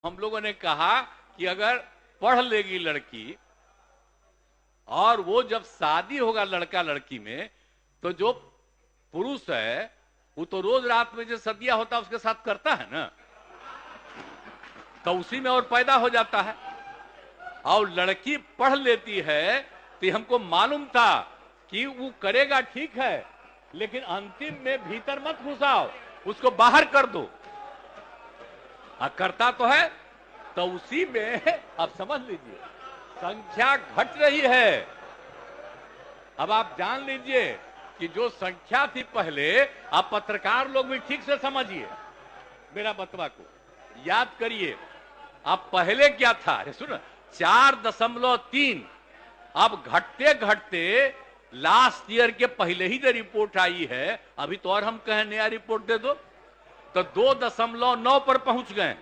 हम लोगों ने कहा कि अगर पढ़ लेगी लड़की और वो जब शादी होगा लड़का लड़की में, तो जो पुरुष है वो तो रोज रात में जो सदिया होता है उसके साथ करता है ना, तो उसी में और पैदा हो जाता है। और लड़की पढ़ लेती है तो हमको मालूम था कि वो करेगा ठीक है, लेकिन अंतिम में भीतर मत घुसाओ, उसको बाहर कर दो। करता तो है, तो उसी में अब समझ लीजिए संख्या घट रही है। अब आप जान लीजिए कि जो संख्या थी पहले, आप पत्रकार लोग भी ठीक से समझिए मेरा बतवा को, याद करिए आप पहले क्या था। अरे सुनो, 4.3, अब घटते घटते लास्ट ईयर के पहले ही जो रिपोर्ट आई है, अभी तो और हम कहें नया रिपोर्ट दे दो, तो 2.9 पर पहुंच गए।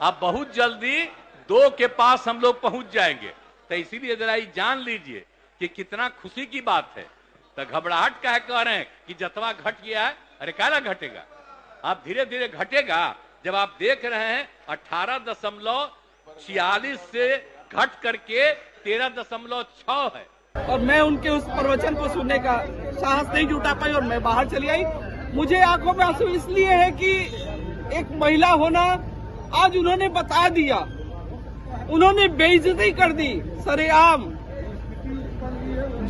अब बहुत जल्दी 2 के पास हम लोग पहुंच जाएंगे। तो इसीलिए जरा ये जान लीजिए कि कितना खुशी की बात है। तो घबराहट का है कह रहे हैं कि जतवा घट गया है। अरे काला घटेगा, आप धीरे धीरे घटेगा। जब आप देख रहे हैं 18.46 से घट करके 13.6 है। और मैं उनके उस प्रवचन को सुनने का साहस नहीं जुटा पाई और मैं बाहर चली आई। मुझे आंखों में आंसू इसलिए है कि एक महिला होना, आज उन्होंने बता दिया, उन्होंने बेइज्जती कर दी सरेआम।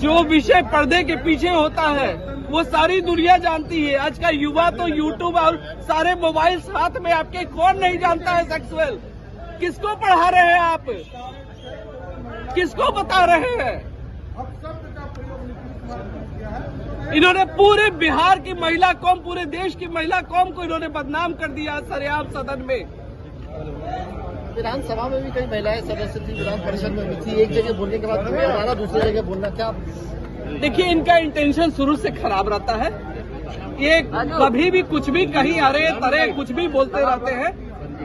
जो विषय पर्दे के पीछे होता है वो सारी दुनिया जानती है। आज का युवा तो यूट्यूब और सारे मोबाइल हाथ में आपके, कौन नहीं जानता है सेक्सुअल। किसको पढ़ा रहे हैं आप, किसको बता रहे हैं? इन्होंने पूरे बिहार की महिला कौम, पूरे देश की महिला कौम को इन्होंने बदनाम कर दिया सरेआम सदन में। विधानसभा में भी कई महिलाएं सदस्य थी, विधान परिषद में भी थी। एक जगह बोलने के बाद दोबारा दूसरी जगह बोलना, क्या? देखिए, इनका इंटेंशन शुरू से खराब रहता है। ये कभी भी कुछ भी कहीं अरे तरे कुछ भी बोलते रहते हैं।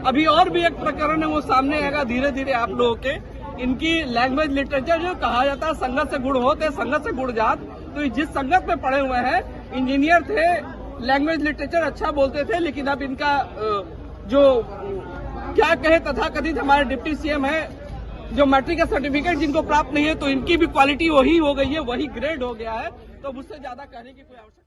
अभी और भी एक प्रकरण है, वो सामने आएगा धीरे धीरे आप लोगों के। इनकी लैंग्वेज लिटरेचर जो कहा जाता है संगत से गुण होते, संगत से गुण जात। तो जिस संगत में पढ़े हुए हैं, इंजीनियर थे, लैंग्वेज लिटरेचर अच्छा बोलते थे, लेकिन अब इनका जो क्या कहे तथाकथित हमारे डिप्टी सीएम है, जो मैट्रिक का सर्टिफिकेट जिनको प्राप्त नहीं है, तो इनकी भी क्वालिटी वही हो गई है, वही ग्रेड हो गया है। तो मुझसे ज्यादा कहने की कोई आवश्यकता